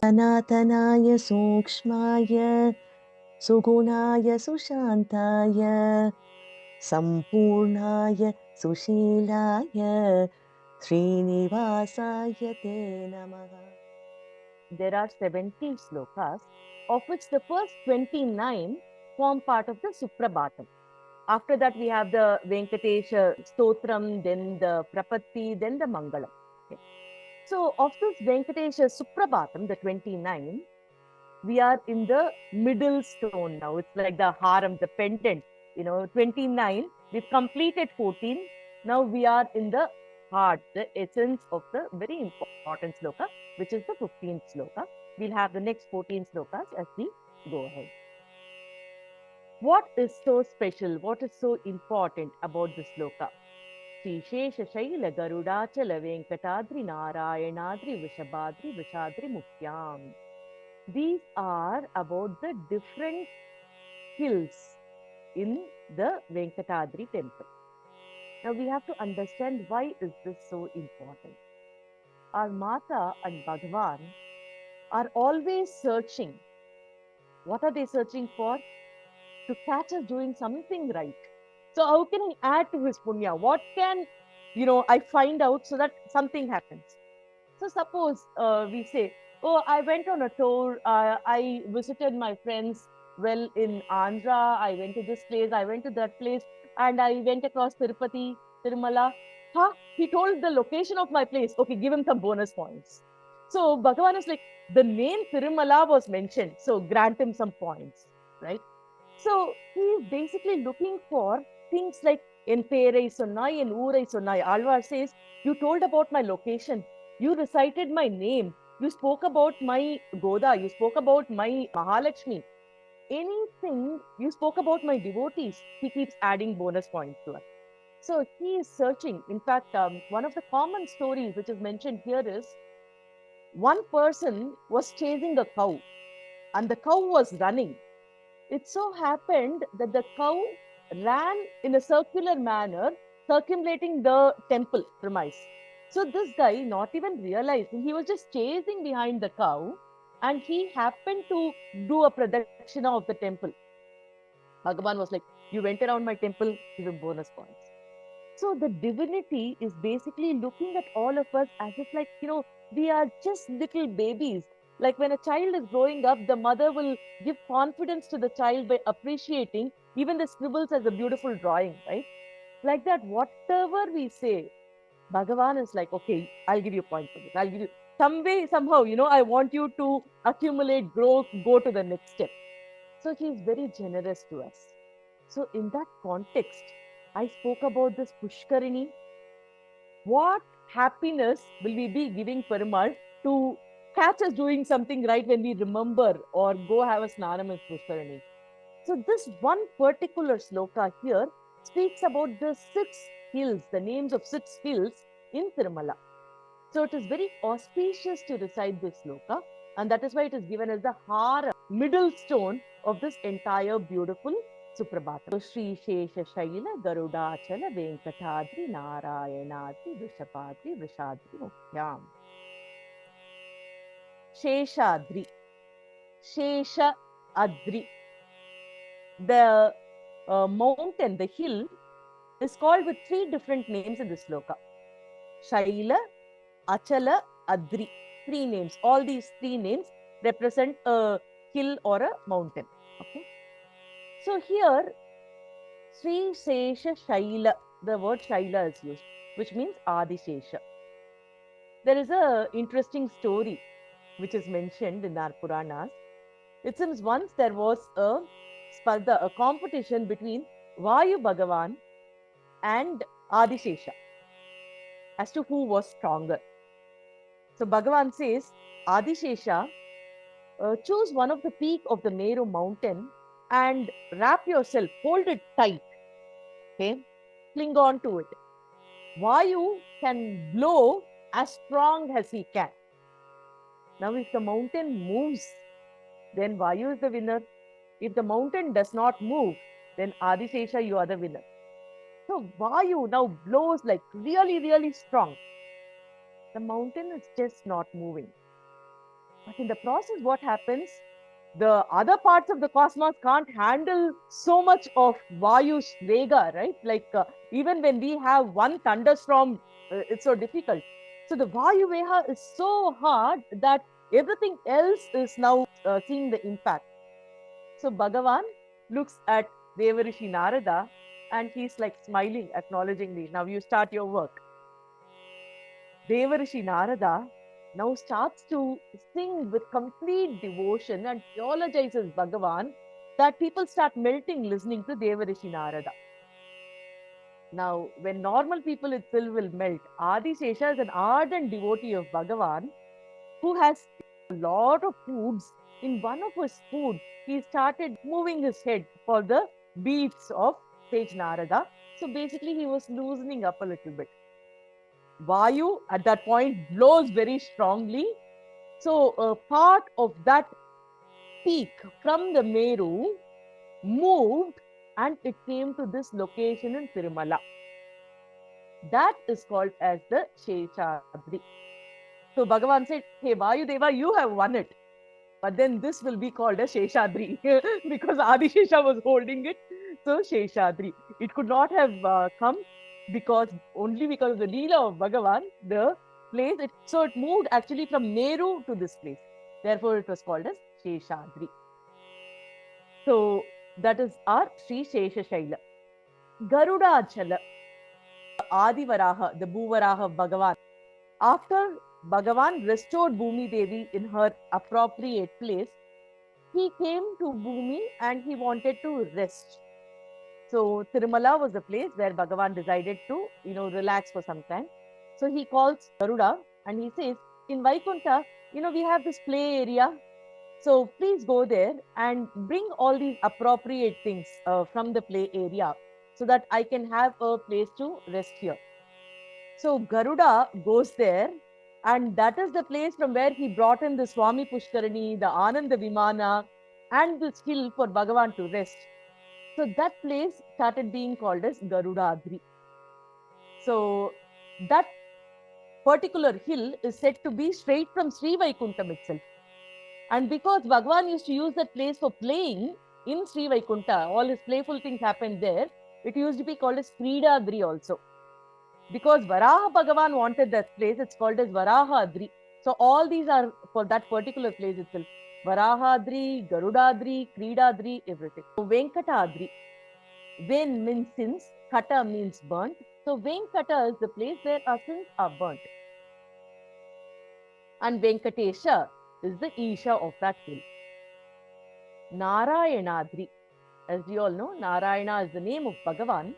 सनातनाय सूक्ष्माय सुगुणाय सुशान्ताय सम्पूर्णाय सुशीलाय श्रीनिवासाय ते नमः. There are 70 slokas, of which the first 29 form part of the Suprabhatam. After that, we have the Venkatesha Stotram, then the Prapatti, then the Mangalam. Okay. So, of this Venkatesha Suprabhatam, the 29, we are in the middle stone now. It's like the haram, the pendant. 29. We've completed 14. Now we are in the heart, the essence of the very important sloka, which is the 15th sloka. We'll have the next 14 slokas as we go ahead. What is so special? What is so important about this sloka? Sri Shesha Shaila Garudachala Venkatadri Narayanadri Vishabhadri Vishadri Mukhyam. These are about the different hills in the Venkatadri temple. Now we have to understand why is this so important. Our Mata and Bhagavan are always searching. What are they searching for? To catch us doing something right. So how can I add to his punya? What can, I find out so that something happens? So suppose we say, oh, I went on a tour, I visited my friends in Andhra, I went to this place, I went to that place, and I went across Tirupati, Tirumala. He told the location of my place. Okay, give him some bonus points. So Bhagavan is like, the name Tirumala was mentioned, so grant him some points, right? So he is basically looking for things like en perai sonnai, en oorai sonnai. Alvar says, you told about my location, you recited my name, you spoke about my Goda, you spoke about my Mahalakshmi. Anything, you spoke about my devotees. He keeps adding bonus points to us. So he is searching. In fact, one of the common stories which is mentioned here is one person was chasing a cow and the cow was running. It so happened that the cow ran in a circular manner, circumlating the temple premise. So this guy, not even realizing, he was just chasing behind the cow and he happened to do a pradakshina of the temple. Bhagavan was like, you went around my temple, give him bonus points. So the divinity is basically looking at all of us as if like, we are just little babies. Like when a child is growing up, the mother will give confidence to the child by appreciating even the scribbles as a beautiful drawing, right? Like that, whatever we say, Bhagavan is like, okay, I'll give you a point for this. I'll give you some way, somehow, I want you to accumulate, grow, go to the next step. So he is very generous to us. So in that context, I spoke about this Pushkarini. What happiness will we be giving Perumal to catch us doing something right when we remember or go have a snanam in Pushkarini? So this one particular sloka here speaks about the 6 hills, the names of 6 hills in Tirumala. So it is very auspicious to recite this sloka, and that is why it is given as the hara, middle stone of this entire beautiful Suprabhatam. Sri Shesha Shaila Garudachala Venkatadri Narayanadri Vishabhadri Vrishadri Mukhyam. Sheshadri. Shesha Adri. The mountain, the hill, is called with 3 different names in this sloka. Shaila, Achala, Adri. 3 names. All these 3 names represent a hill or a mountain. Okay. So here, Sri Sesha Shaila, the word Shaila is used, which means Adishesha. There is an interesting story which is mentioned in our Puranas. It seems once there was a spardha, a competition between Vayu Bhagavan and Adishesha as to who was stronger. So Bhagavan says, Adishesha, choose one of the peak of the Meru mountain and wrap yourself, hold it tight, okay? Cling on to it. Vayu can blow as strong as he can. Now, if the mountain moves, then Vayu is the winner. If the mountain does not move, then Adishesha, you are the winner. So Vayu now blows like really, really strong. The mountain is just not moving. But in the process, what happens? The other parts of the cosmos can't handle so much of Vayu's Vega, right? Like even when we have one thunderstorm, it's so difficult. So the Vayu Vega is so hard that everything else is now seeing the impact. So Bhagavan looks at Devarishi Narada and he's like smiling, acknowledging me. Now you start your work. Devarishi Narada now starts to sing with complete devotion and theologizes Bhagavan that people start melting listening to Devarishi Narada. Now, when normal people itself will melt, Adi Shesha is an ardent devotee of Bhagavan who has a lot of foods. In one of his food, he started moving his head for the beats of sage Narada. So basically, he was loosening up a little bit. Vayu at that point blows very strongly. So a part of that peak from the Meru moved and it came to this location in Tirumala. That is called as the Sheshadri. So Bhagavan said, hey Vayu Deva, you have won it. But then this will be called a Sheshadri because Adishesha was holding it. So Sheshadri. It could not have come because only because of the Leela of Bhagavan, the place, so it moved actually from Meru to this place. Therefore, it was called as Sheshadri. So that is our Sri Shesha Garuda Achala, Adi Varaha, the Bhuvaraha of Bhagavan. After Bhagavan restored Bhumi Devi in her appropriate place, he came to Bhumi and he wanted to rest. So Tirumala was the place where Bhagavan decided to, relax for some time. So he calls Garuda and he says, in Vaikunta, we have this play area. So please go there and bring all these appropriate things from the play area so that I can have a place to rest here. So Garuda goes there, and that is the place from where he brought in the Swami Pushkarani, the Ananda Vimana, and this hill for Bhagavan to rest. So that place started being called as Garudadri. So that particular hill is said to be straight from Sri Vaikuntham itself. And because Bhagavan used to use that place for playing in Sri Vaikunta, all his playful things happened there, it used to be called as Kridadri also. Because Varaha Bhagavan wanted that place, it's called as Varahadri. So all these are for that particular place itself. Varahadri, Garudadri, Kridadri, everything. So Venkatadri. Ven means sins, Kata means burnt. So Venkata is the place where our sins are burnt. And Venkatesha is the Isha of that hill. Narayanadri. As we all know, Narayana is the name of Bhagavan.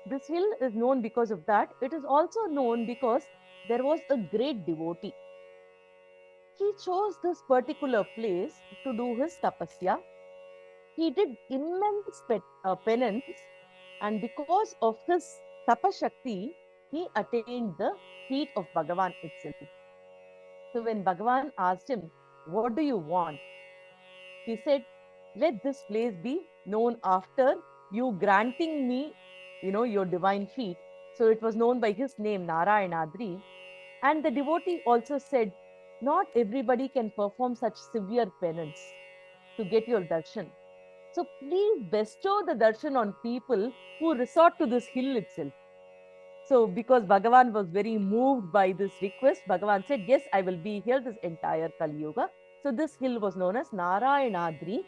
This hill is known because of that. It is also known because there was a great devotee. He chose this particular place to do his tapasya. He did immense penance, and because of his tapashakti, he attained the feet of Bhagavan itself. So when Bhagavan asked him, what do you want? He said, let this place be known after you granting me, your divine feet. So it was known by his name, Narayanadri. And the devotee also said, not everybody can perform such severe penance to get your darshan. So please bestow the darshan on people who resort to this hill itself. So because Bhagavan was very moved by this request, Bhagavan said, yes, I will be here this entire Kali Yuga. So this hill was known as Narayanadri,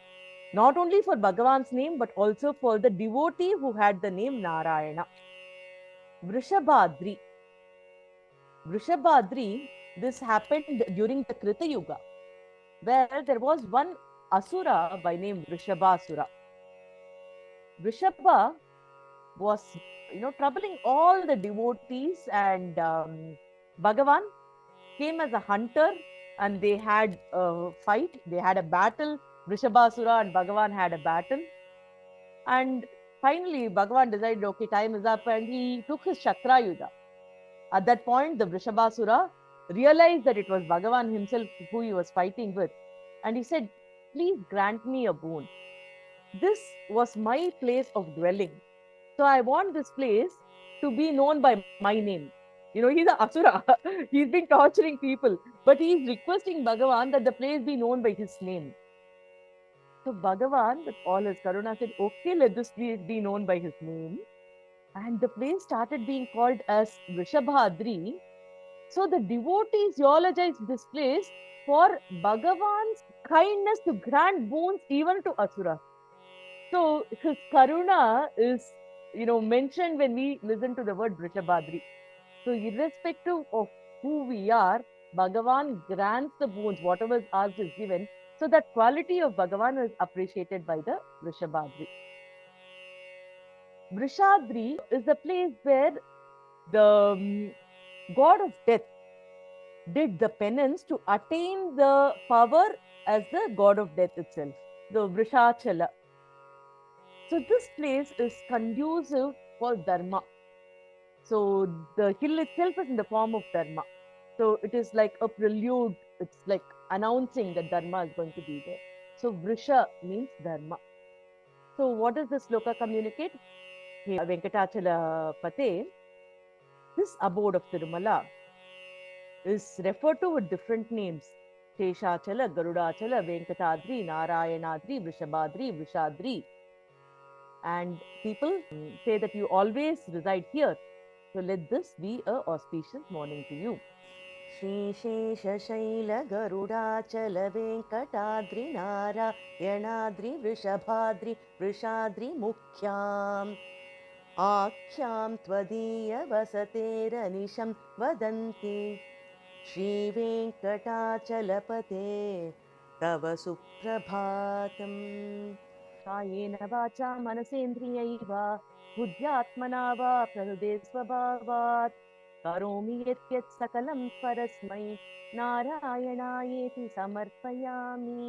not only for Bhagavan's name, but also for the devotee who had the name Narayana. Vrishabhadri. Vrishabhadri, this happened during the Krita Yuga, where there was one Asura by name Vrishabhasura. Vrishabha was, troubling all the devotees, and Bhagavan came as a hunter and they had a fight, they had a battle. Vrishabhasura and Bhagavan had a battle. And finally, Bhagavan decided, okay, time is up, and he took his Chakrayuda. At that point, the Vrishabhasura realized that it was Bhagavan himself who he was fighting with. And he said, please grant me a boon. This was my place of dwelling. So I want this place to be known by my name. He's an asura. He's been torturing people, but he's requesting Bhagavan that the place be known by his name. So Bhagavan, with all his karuna, said, okay, let this place be known by his name. And the place started being called as Vrishabhadri. So the devotees eulogized this place for Bhagavan's kindness to grant boons even to Asura. So his karuna is, mentioned when we listen to the word Vrishabhadri. So irrespective of who we are, Bhagavan grants the boons, whatever is asked is given. So that quality of Bhagavan is appreciated by the Vrishabhadri. Vrishadri is the place where the god of death did the penance to attain the power as the god of death itself, the Vrishachala. So this place is conducive for dharma. So the hill itself is in the form of dharma. So it is like a prelude. It's like announcing that dharma is going to be there. So Vrisha means dharma. So what does the sloka communicate? Hey, Venkatachala Pate, this abode of Tirumala is referred to with different names. Sheshachala, Garudachala, Venkatadri, Narayanadri, Vrishabhadri, Vrishadri. And people say that you always reside here. So let this be a auspicious morning to you. श्रीशेषशैलगरुडाचलवेङ्कटाद्रिनारायणाद्रि Vrishabhadri वृषाद्रिमुख्याम् आख्यां त्वदीयवसतेरनिशं वदन्ति श्रीवेङ्कटाचलपते तव सुप्रभातम् कायेन वाचा मनसेन्द्रियैव बुद्ध्यात्मना वा प्रहृदे स्वभावात् करोमि यत् सकलं परस्मै नारायणायेति समर्पयामि.